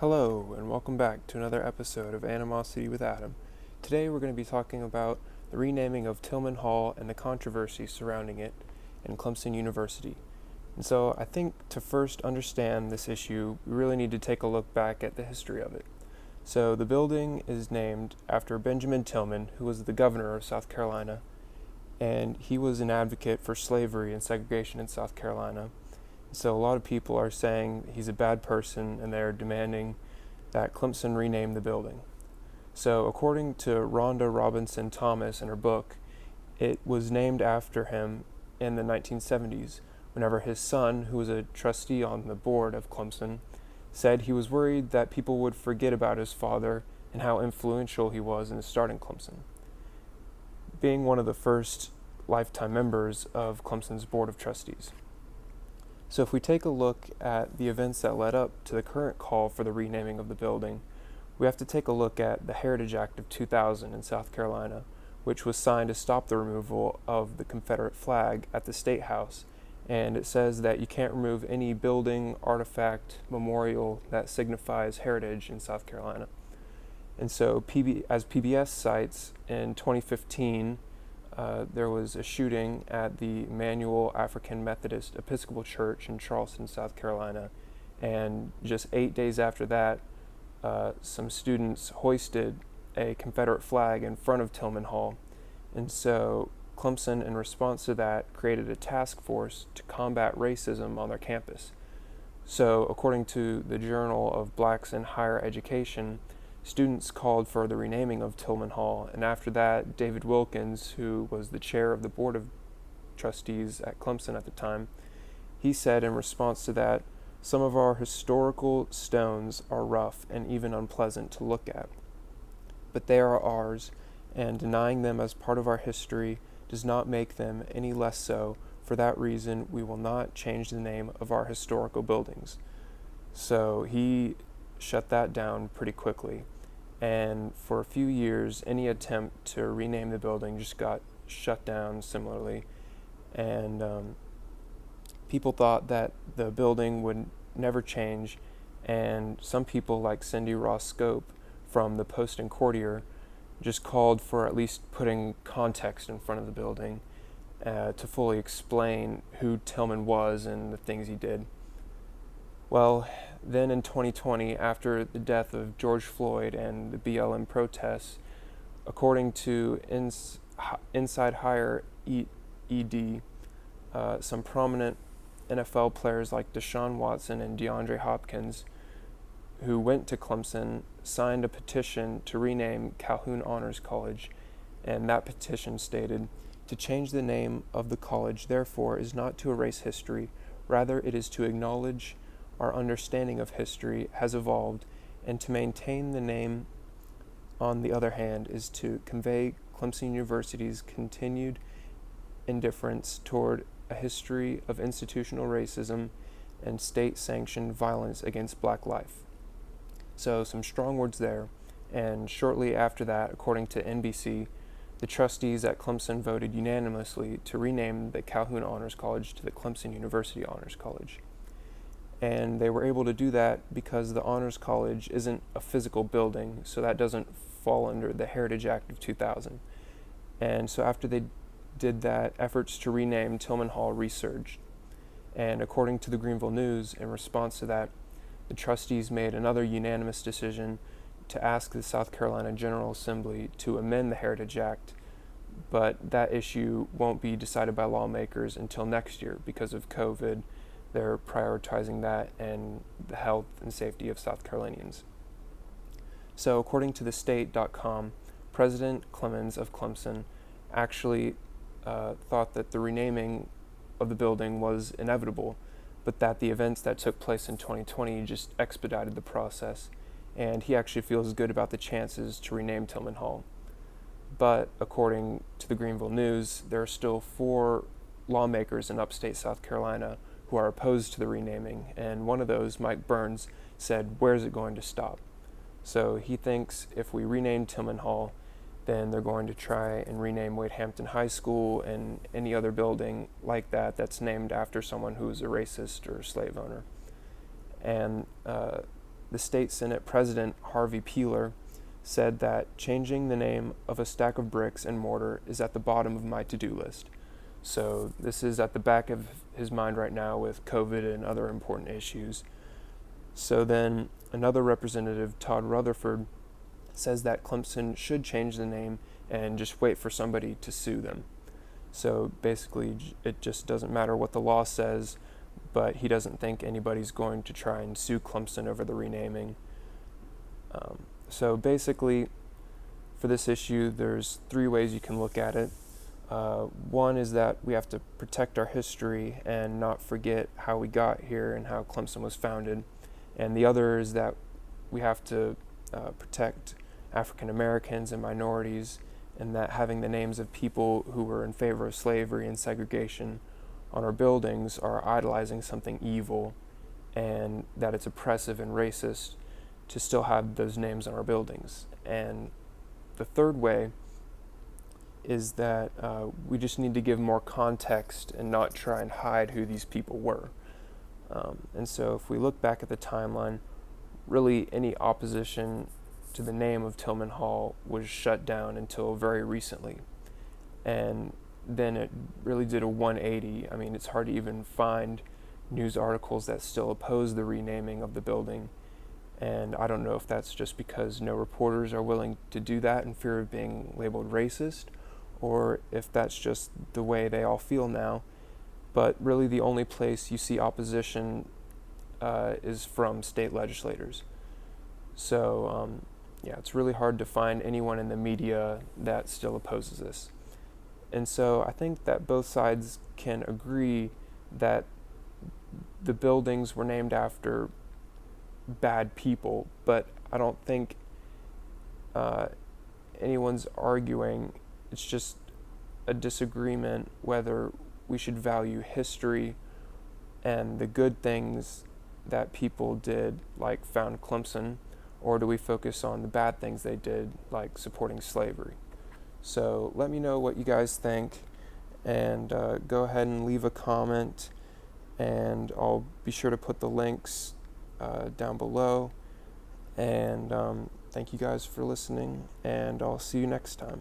Hello, and welcome back to another episode of Animosity with Adam. Today we're going to be talking about the renaming of Tillman Hall and the controversy surrounding it in Clemson University. And so I think to first understand this issue, we really need to take a look back at the history of it. So the building is named after Benjamin Tillman, who was the governor of South Carolina, and he was an advocate for slavery and segregation in South Carolina. So a lot of people are saying he's a bad person, and they're demanding that Clemson rename the building. So according to Rhonda Robinson Thomas in her book, it was named after him in the 1970s, whenever his son, who was a trustee on the board of Clemson, said he was worried that people would forget about his father and how influential he was in starting Clemson. Being one of the first lifetime members of Clemson's board of trustees. So if we take a look at the events that led up to the current call for the renaming of the building, we have to take a look at the Heritage Act of 2000 in South Carolina, which was signed to stop the removal of the Confederate flag at the State House. And it says that you can't remove any building, artifact, memorial that signifies heritage in South Carolina. And so as PBS cites, in 2015, there was a shooting at the Emmanuel African Methodist Episcopal Church in Charleston, South Carolina, and just 8 days after that, some students hoisted a Confederate flag in front of Tillman Hall. And so Clemson, in response to that, created a task force to combat racism on their campus. So according to the Journal of Blacks in Higher Education, students called for the renaming of Tillman Hall, and after that, David Wilkins, who was the chair of the board of trustees at Clemson at the time, he said in response to that, "Some of our historical stones are rough and even unpleasant to look at, but they are ours, and denying them as part of our history does not make them any less so. For that reason, we will not change the name of our historical buildings." So he shut that down pretty quickly. And for a few years, any attempt to rename the building just got shut down similarly. And people thought that the building would never change. And some people, like Cindy Ross Scope from the Post and Courtier, just called for at least putting context in front of the building to fully explain who Tillman was and the things he did. Well, then in 2020, after the death of George Floyd and the BLM protests, according to Inside Higher ED, some prominent NFL players like Deshaun Watson and DeAndre Hopkins, who went to Clemson, signed a petition to rename Calhoun Honors College, and that petition stated, "To change the name of the college, therefore, is not to erase history, rather it is to acknowledge our understanding of history has evolved, and to maintain the name, on the other hand, is to convey Clemson University's continued indifference toward a history of institutional racism and state-sanctioned violence against black life." So some strong words there, and shortly after that, according to NBC, the trustees at Clemson voted unanimously to rename the Calhoun Honors College to the Clemson University Honors College. And they were able to do that because the Honors College isn't a physical building, so that doesn't fall under the Heritage Act of 2000. And so after they did that, efforts to rename Tillman Hall resurged. And according to the Greenville News, in response to that, the trustees made another unanimous decision to ask the South Carolina General Assembly to amend the Heritage Act, but that issue won't be decided by lawmakers until next year because of COVID. They're prioritizing that and the health and safety of South Carolinians. So according to thestate.com, President Clemens of Clemson actually thought that the renaming of the building was inevitable, but that the events that took place in 2020 just expedited the process, and he actually feels good about the chances to rename Tillman Hall. But according to the Greenville News, there are still 4 lawmakers in upstate South Carolina who are opposed to the renaming, and one of those, Mike Burns, said, "Where's it going to stop?" So he thinks if we rename Tillman Hall, then they're going to try and rename Wade Hampton High School and any other building like that that's named after someone who's a racist or a slave owner. And the state Senate President Harvey Peeler said that changing the name of a stack of bricks and mortar is at the bottom of my to-do list. So this is at the back of his mind right now with COVID and other important issues. So then another representative, Todd Rutherford, says that Clemson should change the name and just wait for somebody to sue them. So basically it just doesn't matter what the law says, but he doesn't think anybody's going to try and sue Clemson over the renaming. So basically, for this issue, there's 3 ways you can look at it. One is that we have to protect our history and not forget how we got here and how Clemson was founded. And the other is that we have to protect African Americans and minorities, and that having the names of people who were in favor of slavery and segregation on our buildings are idolizing something evil, and that it's oppressive and racist to still have those names on our buildings. And the third way is that we just need to give more context and not try and hide who these people were. And so if we look back at the timeline, really any opposition to the name of Tillman Hall was shut down until very recently. And then it really did a 180. I mean, it's hard to even find news articles that still oppose the renaming of the building. And I don't know if that's just because no reporters are willing to do that in fear of being labeled racist, or if that's just the way they all feel now. But really the only place you see opposition is from state legislators. So it's really hard to find anyone in the media that still opposes this. And so I think that both sides can agree that the buildings were named after bad people, but I don't think anyone's arguing. It's just a disagreement whether we should value history and the good things that people did, like found Clemson, or do we focus on the bad things they did, like supporting slavery? So let me know what you guys think, and go ahead and leave a comment, and I'll be sure to put the links down below. And thank you guys for listening, and I'll see you next time.